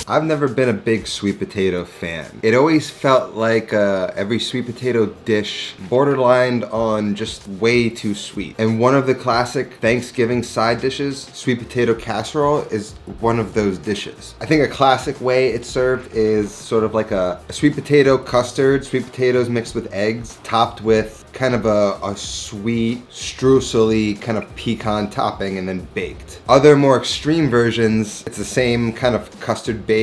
I've never been a big sweet potato fan. It always felt like every sweet potato dish borderlined on just way too sweet. And one of the classic Thanksgiving side dishes, sweet potato casserole, is one of those dishes. I think a classic way it's served is sort of like a sweet potato custard, sweet potatoes mixed with eggs, topped with kind of a sweet, streusel-ly kind of pecan topping and then baked. Other more extreme versions, it's the same kind of custard based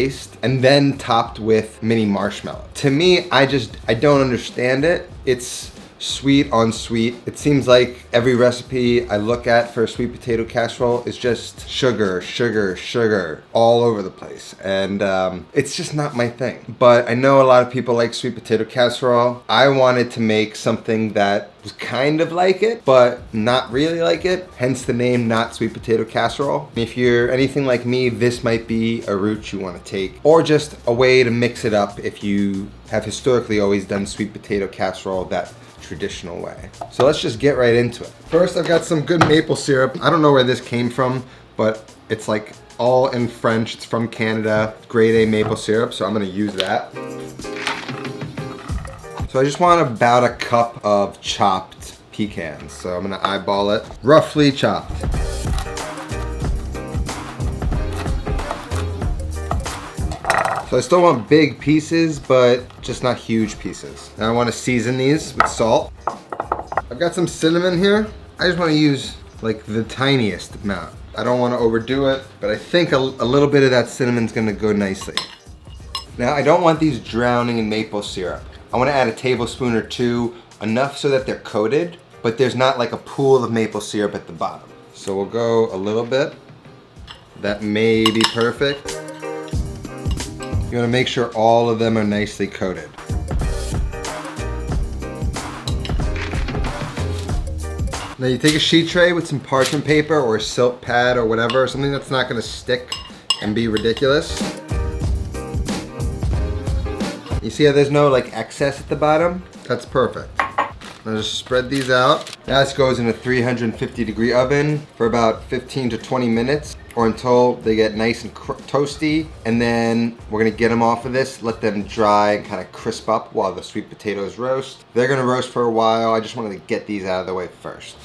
and then topped with mini marshmallow. To me, I don't understand it. It's sweet on sweet. It seems like every recipe I look at for a sweet potato casserole is just sugar, sugar, sugar all over the place. And it's just not my thing. But I know a lot of people like sweet potato casserole. I wanted to make something that was kind of like it, but not really like it. Hence the name Not Sweet Potato Casserole. If you're anything like me, this might be a route you want to take, or just a way to mix it up if you have historically always done sweet potato casserole that traditional way. So let's just get right into it. First, I've got some good maple syrup. I don't know where this came from, but it's like all in French. It's from Canada, grade A maple syrup, so I'm gonna use that. So I just want about a cup of chopped pecans. So I'm gonna eyeball it, roughly chopped. So I still want big pieces, but just not huge pieces. Now I want to season these with salt. I've got some cinnamon here. I just want to use like the tiniest amount. I don't want to overdo it, but I think a little bit of that cinnamon's gonna go nicely. Now I don't want these drowning in maple syrup. I want to add a tablespoon or two, enough so that they're coated, but there's not like a pool of maple syrup at the bottom. So we'll go a little bit. That may be perfect. You want to make sure all of them are nicely coated. Now you take a sheet tray with some parchment paper or a silk pad or whatever, something that's not going to stick and be ridiculous. You see how there's no like excess at the bottom? That's perfect. Now just spread these out. Now this goes in a 350-degree oven for about 15 to 20 minutes or until they get nice and toasty. And then we're gonna get them off of this, let them dry and kind of crisp up while the sweet potatoes roast. They're gonna roast for a while. I just wanted to get these out of the way first.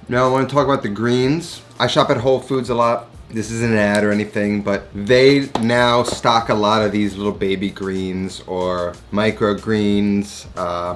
Now I want to talk about the greens. I shop at Whole Foods a lot. This isn't an ad or anything, but they now stock a lot of these little baby greens or microgreens,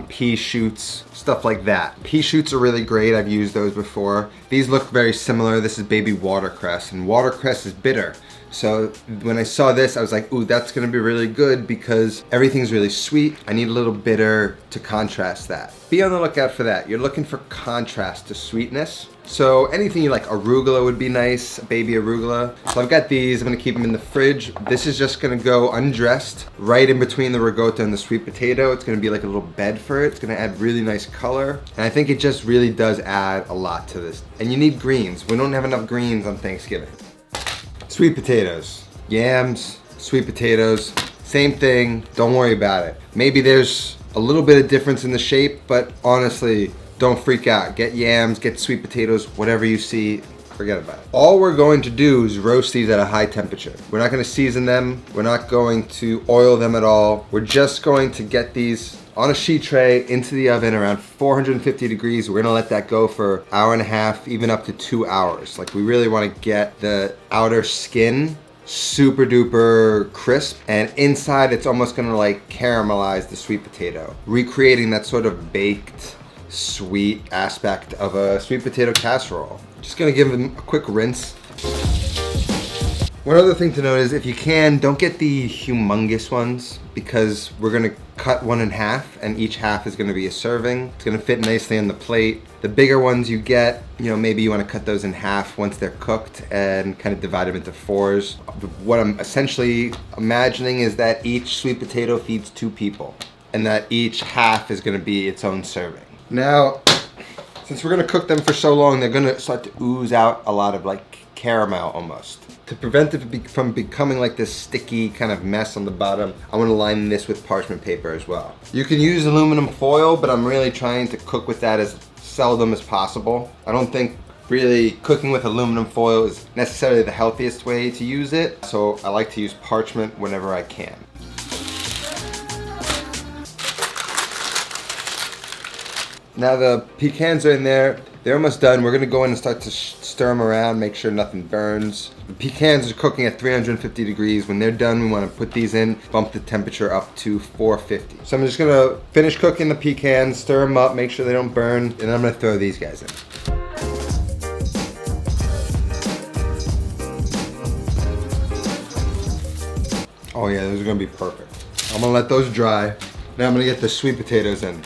pea shoots, stuff like that. Pea shoots are really great. I've used those before. These look very similar. This is baby watercress, and watercress is bitter. So when I saw this, I was like, ooh, that's gonna be really good because everything's really sweet. I need a little bitter to contrast that. Be on the lookout for that. You're looking for contrast to sweetness. So anything you like, arugula would be nice, baby arugula. So I've got these, I'm gonna keep them in the fridge. This is just gonna go undressed right in between the ricotta and the sweet potato. It's gonna be like a little bed for it. It's gonna add really nice color. And I think it just really does add a lot to this. And you need greens. We don't have enough greens on Thanksgiving. Sweet potatoes, yams, sweet potatoes, same thing, don't worry about it. Maybe there's a little bit of difference in the shape, but honestly, don't freak out. Get yams, get sweet potatoes, whatever you see, forget about it. All we're going to do is roast these at a high temperature. We're not gonna season them. We're not going to oil them at all. We're just going to get these on a sheet tray into the oven around 450 degrees. We're gonna let that go for an hour and a half, even up to 2 hours. Like we really wanna get the outer skin super duper crisp, and inside it's almost gonna like caramelize the sweet potato, recreating that sort of baked sweet aspect of a sweet potato casserole. Just gonna give them a quick rinse. One other thing to note is if you can, don't get the humongous ones because we're gonna cut one in half and each half is gonna be a serving. It's gonna fit nicely on the plate. The bigger ones you get, you know, maybe you wanna cut those in half once they're cooked and kind of divide them into fours. What I'm essentially imagining is that each sweet potato feeds 2 people and that each half is gonna be its own serving. Now, since we're gonna cook them for so long, they're gonna start to ooze out a lot of like caramel almost. To prevent it from becoming like this sticky kind of mess on the bottom, I want to line this with parchment paper as well. You can use aluminum foil, but I'm really trying to cook with that as seldom as possible. I don't think really cooking with aluminum foil is necessarily the healthiest way to use it, so I like to use parchment whenever I can. Now the pecans are in there. They're almost done. We're gonna go in and start to stir them around, make sure nothing burns. The pecans are cooking at 350 degrees. When they're done, we wanna put these in, bump the temperature up to 450. So I'm just gonna finish cooking the pecans, stir them up, make sure they don't burn, and then I'm gonna throw these guys in. Oh yeah, those are gonna be perfect. I'm gonna let those dry. Now I'm gonna get the sweet potatoes in.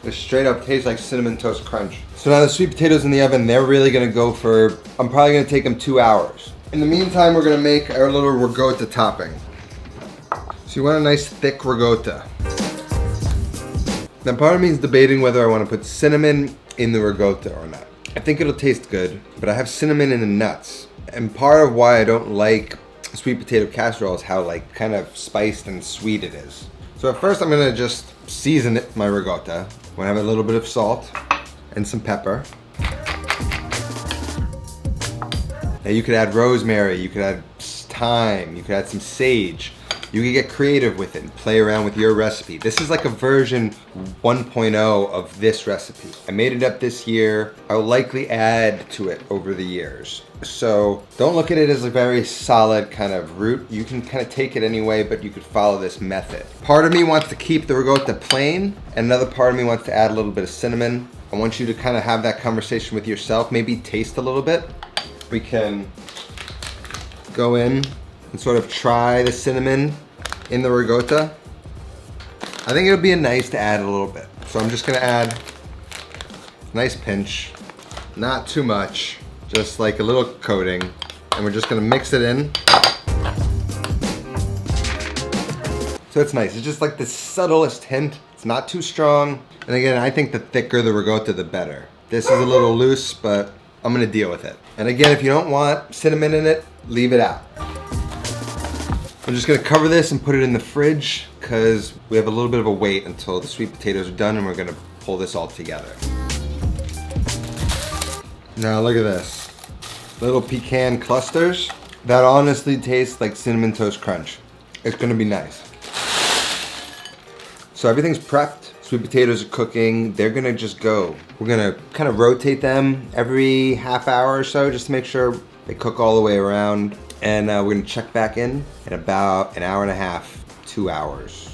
They straight up taste like Cinnamon Toast Crunch. So now the sweet potatoes in the oven, they're really gonna go for, I'm probably gonna take them 2 hours. In the meantime, we're gonna make our little ricotta topping. So you want a nice thick ricotta. Now part of me is debating whether I wanna put cinnamon in the ricotta or not. I think it'll taste good, but I have cinnamon in the nuts. And part of why I don't like sweet potato casserole is how like kind of spiced and sweet it is. So at first I'm gonna just season it, my ricotta. I'm gonna have a little bit of salt and some pepper. Now you could add rosemary, you could add thyme, you could add some sage. You could get creative with it and play around with your recipe. This is like a version 1.0 of this recipe. I made it up this year. I'll likely add to it over the years. So don't look at it as a very solid kind of root. You can kind of take it anyway, but you could follow this method. Part of me wants to keep the ricotta plain, and another part of me wants to add a little bit of cinnamon. I want you to kind of have that conversation with yourself, maybe taste a little bit. We can go in and sort of try the cinnamon in the ricotta. I think it would be nice to add a little bit. So I'm just gonna add a nice pinch, not too much, just like a little coating, and we're just gonna mix it in. So it's nice, it's just like the subtlest hint. It's not too strong. And again, I think the thicker the ricotta, the better. This is a little loose, but I'm gonna deal with it. And again, if you don't want cinnamon in it, leave it out. I'm just gonna cover this and put it in the fridge because we have a little bit of a wait until the sweet potatoes are done and we're gonna pull this all together. Now look at this. Little pecan clusters. That honestly tastes like Cinnamon Toast Crunch. It's gonna be nice. So everything's prepped. Sweet potatoes are cooking. They're gonna just go. We're gonna kind of rotate them every half hour or so just to make sure they cook all the way around. And we're gonna check back in about an hour and a half, 2 hours.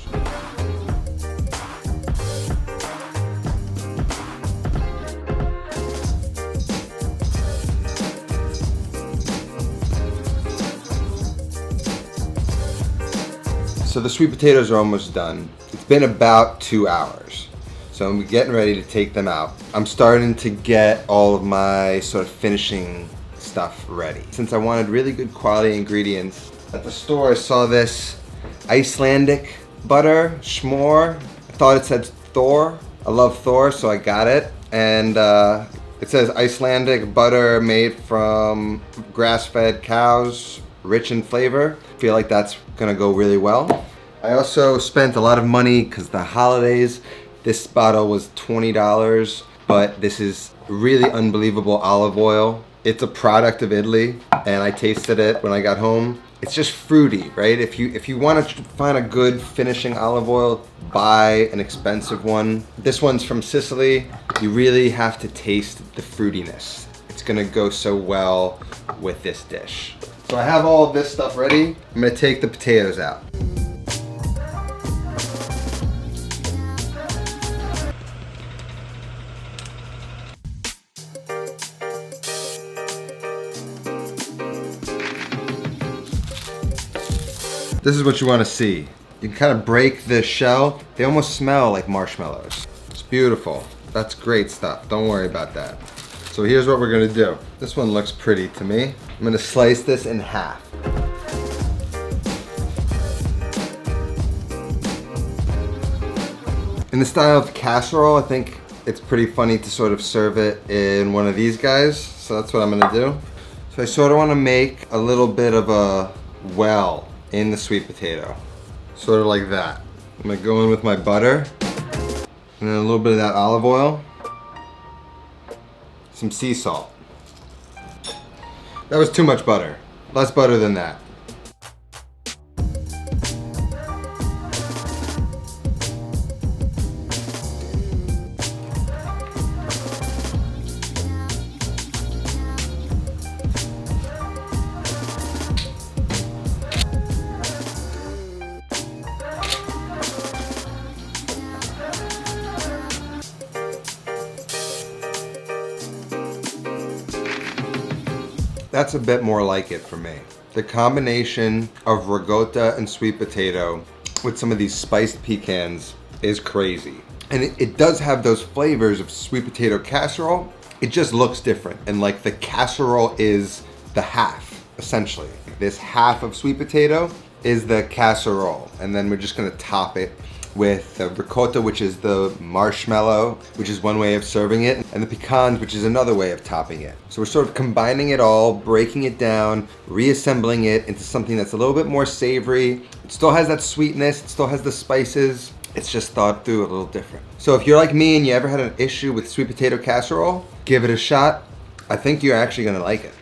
So the sweet potatoes are almost done. It's been about 2 hours. So I'm getting ready to take them out. I'm starting to get all of my sort of finishing stuff ready. Since I wanted really good quality ingredients, at the store I saw this Icelandic butter, s'more. I thought it said Thor. I love Thor, so I got it. And it says Icelandic butter made from grass-fed cows, rich in flavor. I feel like that's gonna go really well. I also spent a lot of money because the holidays. This bottle was $20, but this is really unbelievable olive oil. It's a product of Italy, and I tasted it when I got home. It's just fruity, right? If you want to find a good finishing olive oil, buy an expensive one. This one's from Sicily. You really have to taste the fruitiness. It's gonna go so well with this dish. So I have all of this stuff ready. I'm gonna take the potatoes out. This is what you want to see. You can kind of break the shell. They almost smell like marshmallows. It's beautiful. That's great stuff. Don't worry about that. So here's what we're gonna do. This one looks pretty to me. I'm gonna slice this in half. In the style of casserole, I think it's pretty funny to sort of serve it in one of these guys. So that's what I'm gonna do. So I sort of wanna make a little bit of a well in the sweet potato. Sort of like that. I'm gonna go in with my butter. And then a little bit of that olive oil. Some sea salt. That was too much butter. Less butter than that. That's a bit more like it for me. The combination of ricotta and sweet potato with some of these spiced pecans is crazy. And it does have those flavors of sweet potato casserole. It just looks different. And like the casserole is the half, essentially. This half of sweet potato is the casserole. And then we're just gonna top it with the ricotta, which is the marshmallow, which is one way of serving it, and the pecans, which is another way of topping it. So we're sort of combining it all, breaking it down, reassembling it into something that's a little bit more savory. It still has that sweetness, it still has the spices. It's just thought through a little different. So if you're like me and you ever had an issue with sweet potato casserole, give it a shot. I think you're actually gonna like it.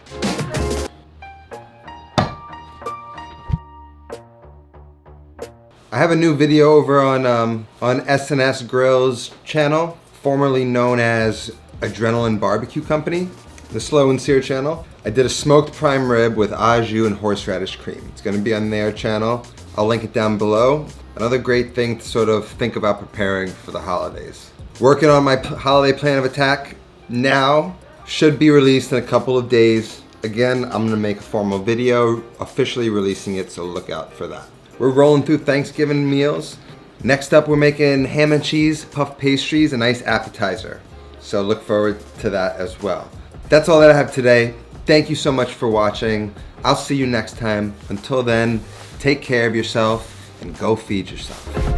I have a new video over on S&S Grill's channel, formerly known as Adrenaline Barbecue Company, the Slow and Sear channel. I did a smoked prime rib with au jus and horseradish cream. It's gonna be on their channel. I'll link it down below. Another great thing to sort of think about preparing for the holidays. Working on my holiday plan of attack now, should be released in a couple of days. Again, I'm gonna make a formal video officially releasing it, so look out for that. We're rolling through Thanksgiving meals. Next up, we're making ham and cheese puff pastries, a nice appetizer. So look forward to that as well. That's all that I have today. Thank you so much for watching. I'll see you next time. Until then, take care of yourself and go feed yourself.